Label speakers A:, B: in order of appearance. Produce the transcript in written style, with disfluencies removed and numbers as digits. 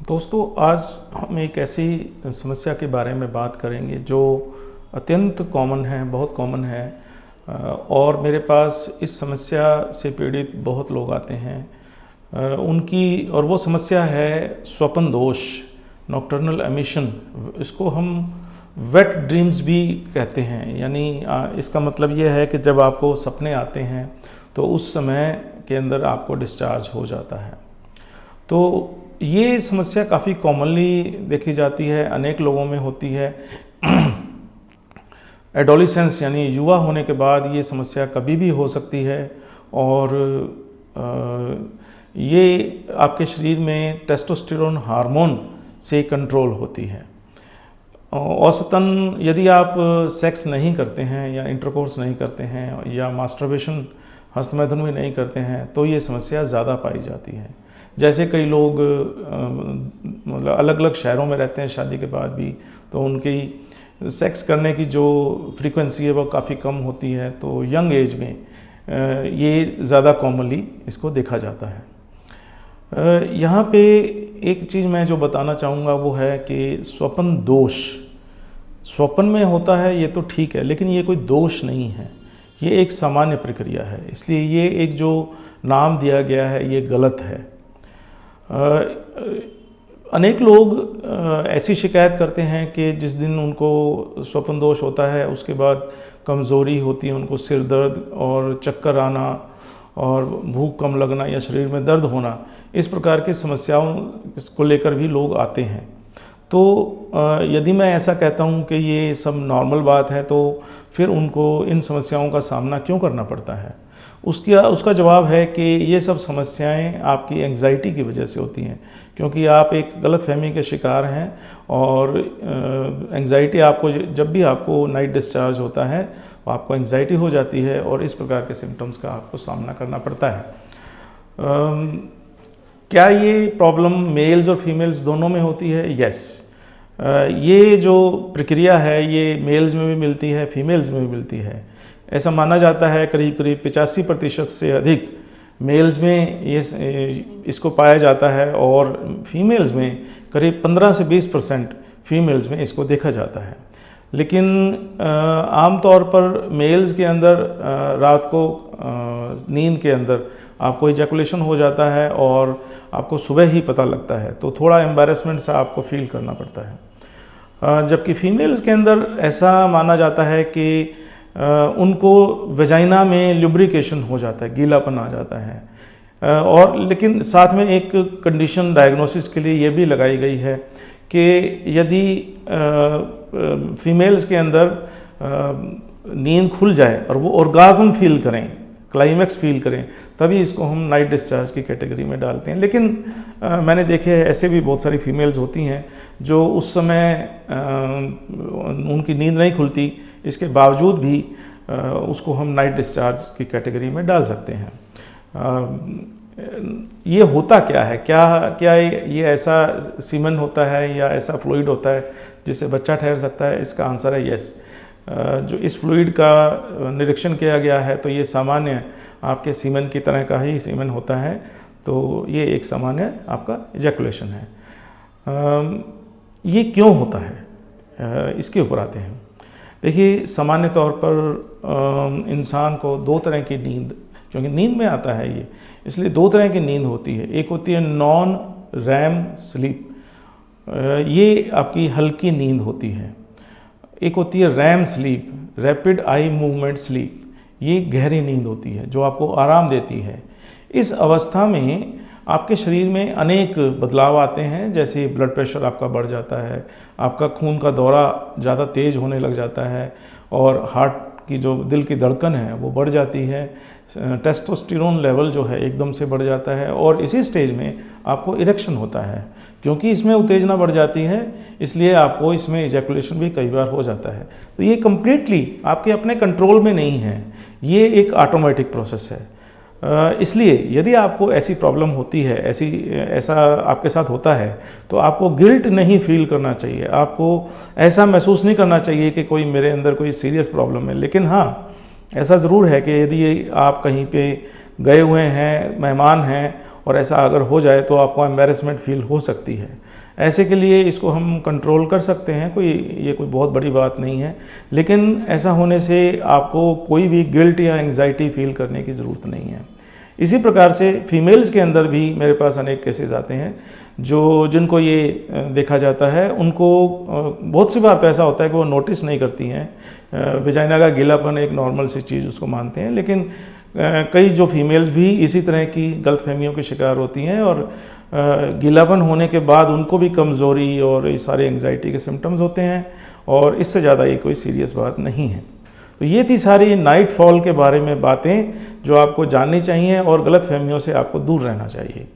A: दोस्तों, आज हम एक ऐसी समस्या के बारे में बात करेंगे जो अत्यंत कॉमन है, बहुत कॉमन है। और मेरे पास इस समस्या से पीड़ित बहुत लोग आते हैं। और वो समस्या है स्वप्न दोष, नॉकटर्नल एमिशन। इसको हम वेट ड्रीम्स भी कहते हैं। यानी इसका मतलब ये है कि जब आपको सपने आते हैं तो उस समय के अंदर आपको डिस्चार्ज हो जाता है। तो ये समस्या काफ़ी कॉमनली देखी जाती है, अनेक लोगों में होती है। एडोलिसेंस यानी युवा होने के बाद ये समस्या कभी भी हो सकती है। और ये आपके शरीर में टेस्टोस्टेरोन हार्मोन से कंट्रोल होती है। औसतन यदि आप सेक्स नहीं करते हैं या इंटरकोर्स नहीं करते हैं या मास्टरबेशन, हस्तमैथुन भी नहीं करते हैं तो ये समस्या ज़्यादा पाई जाती है। जैसे कई लोग मतलब अलग अलग शहरों में रहते हैं शादी के बाद भी, तो उनकी सेक्स करने की जो फ्रीक्वेंसी है वो काफ़ी कम होती है। तो यंग एज में ये ज़्यादा कॉमनली इसको देखा जाता है। यहाँ पे एक चीज़ मैं जो बताना चाहूँगा वो है कि स्वप्न दोष स्वप्न में होता है, ये तो ठीक है, लेकिन ये कोई दोष नहीं है, ये एक सामान्य प्रक्रिया है। इसलिए ये एक जो नाम दिया गया है ये गलत है। अनेक लोग ऐसी शिकायत करते हैं कि जिस दिन उनको स्वप्न दोष होता है उसके बाद कमज़ोरी होती है, उनको सिर दर्द और चक्कर आना और भूख कम लगना या शरीर में दर्द होना, इस प्रकार की समस्याओं को लेकर भी लोग आते हैं। तो यदि मैं ऐसा कहता हूँ कि ये सब नॉर्मल बात है तो फिर उनको इन समस्याओं का सामना क्यों करना पड़ता है? उसका जवाब है कि ये सब समस्याएं आपकी एंग्जाइटी की वजह से होती हैं, क्योंकि आप एक गलतफहमी के शिकार हैं। और एंग्जाइटी आपको जब भी आपको नाइट डिस्चार्ज होता है आपको एंग्जाइटी हो जाती है और इस प्रकार के सिम्टम्स का आपको सामना करना पड़ता है। क्या ये प्रॉब्लम मेल्स और फीमेल्स दोनों में होती है? यस। ये जो प्रक्रिया है ये मेल्स में भी मिलती है, फीमेल्स में भी मिलती है। ऐसा माना जाता है करीब 85% से अधिक मेल्स में इसको पाया जाता है और फीमेल्स में करीब 15 से 20% फीमेल्स में इसको देखा जाता है। लेकिन आमतौर पर मेल्स के अंदर रात को नींद के अंदर आपको इजैकुलेशन हो जाता है और आपको सुबह ही पता लगता है, तो थोड़ा एम्बैरेसमेंट सा आपको फील करना पड़ता है। जबकि फीमेल्स के अंदर ऐसा माना जाता है कि उनको वेजाइना में ल्यूब्रिकेशन हो जाता है, गीलापन आ जाता है। और लेकिन साथ में एक कंडीशन डायग्नोसिस के लिए ये भी लगाई गई है कि यदि फीमेल्स के अंदर नींद खुल जाए और वो ऑर्गाज्म फील करें, क्लाइमैक्स फील करें, तभी इसको हम नाइट डिस्चार्ज की कैटेगरी में डालते हैं। लेकिन मैंने देखे ऐसे भी बहुत सारी फीमेल्स होती हैं जो उस समय उनकी नींद नहीं खुलती, इसके बावजूद भी उसको हम नाइट डिस्चार्ज की कैटेगरी में डाल सकते हैं। ये होता क्या है? क्या ये ऐसा सीमन होता है या ऐसा फ्लूइड होता है जिससे बच्चा ठहर सकता है? इसका आंसर है यस। जो इस फ्लूइड का निरीक्षण किया गया है तो ये सामान्य आपके सीमन की तरह का ही सीमन होता है। तो ये एक सामान्य आपका इजैकुलेशन है। ये क्यों होता है इसके ऊपर आते हैं। देखिए, सामान्य तौर पर इंसान को दो तरह की नींद, क्योंकि नींद में आता है ये, इसलिए दो तरह की नींद होती है। एक होती है नॉन रैम स्लीप, ये आपकी हल्की नींद होती है। एक होती है REM sleep, rapid eye movement sleep, ये गहरी नींद होती है जो आपको आराम देती है। इस अवस्था में आपके शरीर में अनेक बदलाव आते हैं, जैसे ब्लड प्रेशर आपका बढ़ जाता है, आपका खून का दौरा ज़्यादा तेज़ होने लग जाता है और हार्ट की जो दिल की धड़कन है वो बढ़ जाती है, टेस्टोस्टेरोन लेवल जो है एकदम से बढ़ जाता है और इसी स्टेज में आपको इरेक्शन होता है। क्योंकि इसमें उत्तेजना बढ़ जाती है इसलिए आपको इसमें इजैकुलेशन भी कई बार हो जाता है। तो ये कम्प्लीटली आपके अपने कंट्रोल में नहीं है, ये एक ऑटोमेटिक प्रोसेस है। इसलिए यदि आपको ऐसी प्रॉब्लम होती है, ऐसा आपके साथ होता है, तो आपको गिल्ट नहीं फील करना चाहिए, आपको ऐसा महसूस नहीं करना चाहिए कि कोई मेरे अंदर कोई सीरियस प्रॉब्लम है। लेकिन हाँ, ऐसा ज़रूर है कि यदि आप कहीं पे गए हुए हैं, मेहमान हैं और ऐसा अगर हो जाए तो आपको एम्बैरेसमेंट फील हो सकती है। ऐसे के लिए इसको हम कंट्रोल कर सकते हैं, ये कोई बहुत बड़ी बात नहीं है, लेकिन ऐसा होने से आपको कोई भी गिल्ट या एंग्जाइटी फील करने की ज़रूरत नहीं है। इसी प्रकार से फीमेल्स के अंदर भी मेरे पास अनेक केसेस आते हैं जिनको ये देखा जाता है, उनको बहुत सी बार तो ऐसा होता है कि वो नोटिस नहीं करती हैं, वेजाइना का गीलापन एक नॉर्मल सी चीज़ उसको मानते हैं, लेकिन कई जो फीमेल्स भी इसी तरह की गलतफहमियों के शिकार होती हैं और गीलापन होने के बाद उनको भी कमज़ोरी और ये सारे एंग्जाइटी के सिम्टम्स होते हैं, और इससे ज़्यादा ये कोई सीरियस बात नहीं है। तो ये थी सारी नाइट फॉल के बारे में बातें जो आपको जाननी चाहिए और गलतफहमियों से आपको दूर रहना चाहिए।